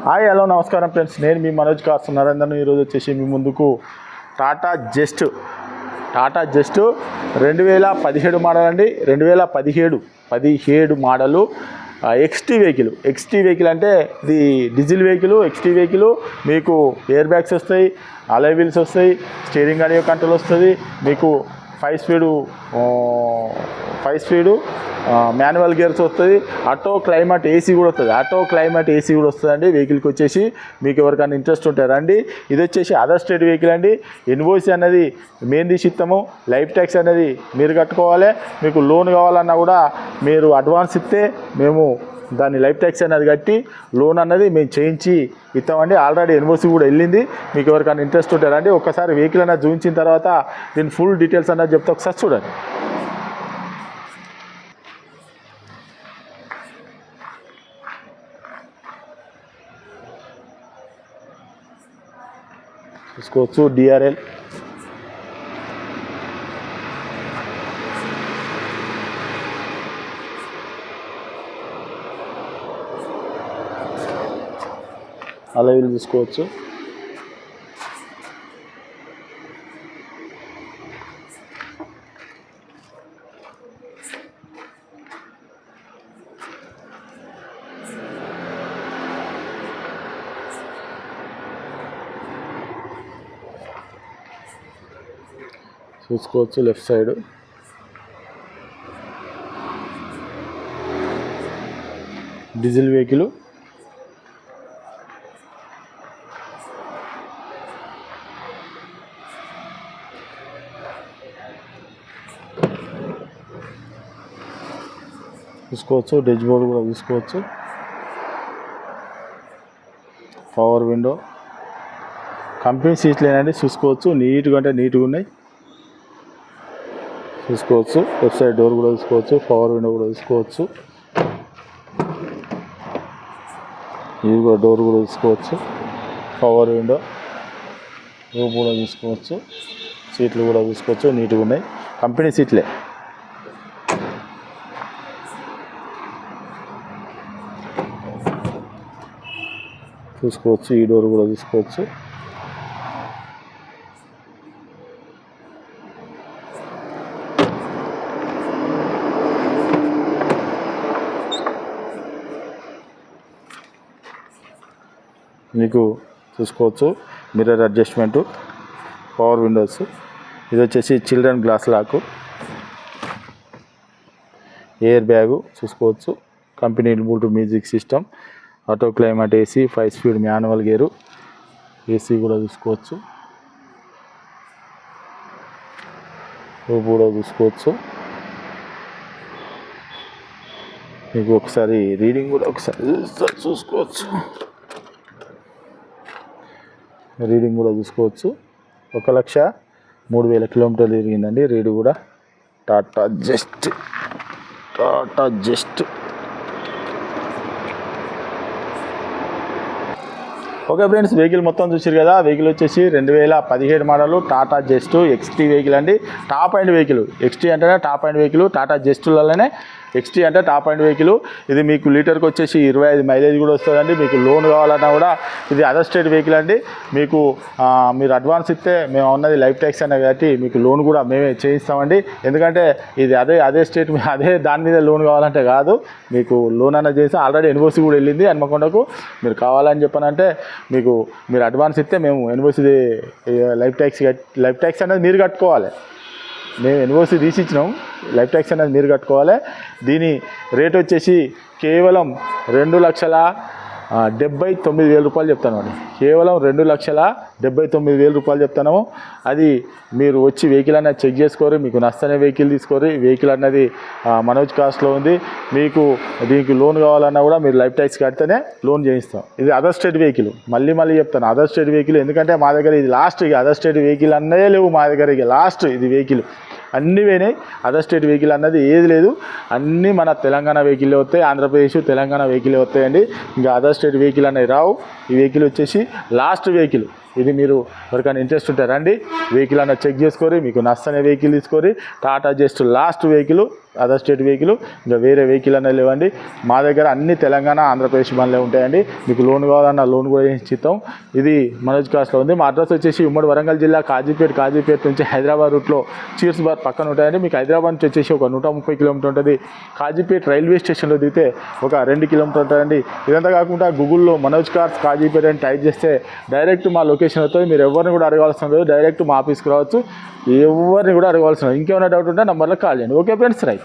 Hi hello నమస్కారం friends, నేను మీ Manoj cars నరేందర్ను. ఈరోజు వచ్చేసి మీ ముందుకు టాటా జస్ట్ 2017 మోడల్ అండి. 2017 మోడలు ఎక్స్టీ వెహికల్ అంటే ఇది డీజిల్ వెహికల్. ఎక్స్టీ వెహికల్ మీకు ఎయిర్ బ్యాగ్స్ వస్తాయి, అలాయ్ వీల్స్ వస్తాయి, స్టీరింగ్ ఆడియో కంట్రోల్ వస్తుంది, మీకు 5 స్పీడ్ మాన్యువల్ గేర్స్ వస్తుంది, ఆటో క్లైమేట్ ఏసీ కూడా వస్తుంది అండి. వెహికల్కి వచ్చేసి మీకు ఎవరికైనా ఇంట్రెస్ట్ ఉంటే రండి. ఇది వచ్చేసి అదర్ స్టేట్ వెహికల్ అండి. ఇన్వాయిస్ అనేది మేము తీసి ఇస్తాము, లైఫ్ ట్యాక్స్ అనేది మీరు కట్టుకోవాలి. మీకు లోన్ కావాలన్నా కూడా మీరు అడ్వాన్స్ ఇస్తే మేము దాన్ని లైఫ్ ట్యాక్స్ అనేది కట్టి లోన్ అన్నది మేము చేయించి ఇస్తామండి. ఆల్రెడీ ఎన్ఓసి కూడా వెళ్ళింది. మీకు ఎవరికైనా ఇంట్రెస్ట్ ఉంటారండి. ఒక్కసారి వెహికల్ అనేది చూపించిన తర్వాత దీని ఫుల్ డీటెయిల్స్ అన్నది చెప్తే ఒకసారి చూడండి. చూసుకోవచ్చు డిఆర్ఎల్, అలా వీళ్ళు చూసుకోవచ్చు. లెఫ్ట్ సైడ్ డీజిల్ వెహికల్, చూసుకోవచ్చు. డెచ్ బోర్డు కూడా చూసుకోవచ్చు. పవర్ విండో, కంపెనీ సీట్లు ఏనండి చూసుకోవచ్చు. నీట్గా ఉన్నాయి చూసుకోవచ్చు. లెఫ్ట్ సైడ్ డోర్ కూడా చూసుకోవచ్చు. పవర్ విండో కూడా చూసుకోవచ్చు. ఇది కూడా డోర్ కూడా చూసుకోవచ్చు. పవర్ విండో, రూమ్ కూడా చూసుకోవచ్చు. సీట్లు కూడా చూసుకోవచ్చు, నీట్గా ఉన్నాయి. కంపెనీ సీట్లే. చూసుకోవచ్చు. ఈ డోర్ కూడా చూసుకోవచ్చు. మీకు చూసుకోవచ్చు మిర్రర్ అడ్జస్ట్మెంటు, పవర్ విండోస్. ఇది వచ్చేసి children glass lock, air bag చూసుకోవచ్చు. Company bluetooth music system, auto climate AC, 5 speed manual gear, AC కూడా చూసుకోవచ్చు. రూప్ కూడా చూసుకోవచ్చు. మీకు ఒకసారి రీడింగ్ కూడా చూసుకోవచ్చు. 1,03,000 కిలోమీటర్లు తిరిగిందండి. రీడ్ కూడా Tata Zest okay friends, vehicle మొత్తం చూసారు కదా. వెహికల్ వచ్చేసి 2017 model Tata Zest XT vehicle అండి. Top end vehicle. ఎక్స్టీ అంటేనే టాప్ అండ్ వెహికల్. టాటా జస్ట్లలోనే ఎక్స్టీ అంటే టాప్ అండ్ వెహికల్. ఇది మీకు లీటర్కి వచ్చేసి 25 మైలేజ్ కూడా వస్తుందండి. మీకు లోన్ కావాలన్నా కూడా ఇది అదర్ స్టేట్ వెహికల్ అండి. మీకు మీరు అడ్వాన్స్ ఇస్తే మేము ఉన్నది లైఫ్ ట్యాక్స్ అనేది కాబట్టి మీకు లోన్ కూడా మేమే చేయిస్తామండి. ఎందుకంటే ఇది అదే స్టేట్, అదే దాని మీద లోన్ కావాలంటే కాదు, మీకు లోన్ అనేది చేసి ఆల్రెడీ ఎన్ఓసి కూడా వెళ్ళింది హన్మకొండకు. మీరు కావాలని చెప్పనంటే మీరు అడ్వాన్స్ ఇస్తే మేము ఎన్ఓసి లైఫ్ ట్యాక్స్ అనేది మీరు కట్టుకోవాలి. మేము ఎన్ఓసి తీసి ఇచ్చినాం, లైఫ్ ట్యాక్స్ అనేది మీరు కట్టుకోవాలి. దీని రేట్ వచ్చేసి కేవలం 2,79,000 రూపాయలు చెప్తానండి. కేవలం 2,79,000 రూపాయలు చెప్తున్నాము. అది మీరు వచ్చి వెహికల్ అనేది చెక్ చేసుకోరు. మీకు నచ్చనే వెహికల్ తీసుకోరు. వెహికల్ అన్నది మనోజ్ కాస్ట్లో ఉంది. మీకు దీనికి లోన్ కావాలన్నా కూడా మీరు లైఫ్ ట్యాక్స్ కడితేనే లోన్ చేయిస్తాం. ఇది అదర్ స్టేట్ వెహికల్. మళ్ళీ చెప్తాను, అదర్ స్టేట్ వెహికల్. ఎందుకంటే మా దగ్గర ఇది లాస్ట్. ఇక అదర్ స్టేట్ వెహికల్ అన్నదే లేవు మా దగ్గర. ఇక లాస్ట్ ఇది వెహికల్. అన్నీ పోయినాయి. అదర్ స్టేట్ వెహికల్ అన్నది ఏది లేదు. అన్నీ మన తెలంగాణ వెహికల్లే వస్తాయి. ఆంధ్రప్రదేశ్ తెలంగాణ వెహికల్లే వస్తాయండి. ఇంకా అదర్ స్టేట్ వెహికల్ అనేవి రావు. ఈ వెహికల్ వచ్చేసి లాస్ట్ వెహికల్. ఇది మీరు ఎవరికైనా ఇంట్రెస్ట్ ఉంటే రండి, వెహికల్ అన్న చెక్ చేసుకోరి, మీకు నచ్చని వెహికల్ తీసుకోరి. Tata Zest last vehicle, other state vehicle, ఇంకా వేరే వెహికల్ అన్న లేవండి. మా దగ్గర అన్ని తెలంగాణ ఆంధ్రప్రదేశ్ బండ్లే ఉంటాయండి. మీకు లోన్ కావాలన్నా లోన్ కూడా ఇస్తాం. ఇది మనోజ్ కార్స్లో ఉంది. మా అడ్రస్ వచ్చేసి ఉమ్మడి వరంగల్ జిల్లా కాజీపేట నుంచి హైదరాబాద్ రూట్లో చీర్స్ బార్ పక్కన ఉంటాయండి. మీకు హైదరాబాద్ నుంచి వచ్చేసి ఒక 130 కిలోమీటర్ ఉంటుంది. కాజీపేట రైల్వే స్టేషన్లో దిగితే ఒక 2 కిలోమీటర్ ఉంటుందండి. ఇదంతా కాకుండా గూగుల్లో మనోజ్ కార్స్ కాజీపేట అని టైప్ చేస్తే డైరెక్ట్ మా లొకేషన్ అవుతుంది. మీరు ఎవరిని కూడా అడగాల్సిన లేదు, డైరెక్ట్ మా ఆఫీస్కి రావచ్చు. ఎవరిని కూడా అడగాల్సిన. ఇంకేమైనా డౌట్ ఉంటే నంబర్లో కాల్ చేయండి. Okay friends, right.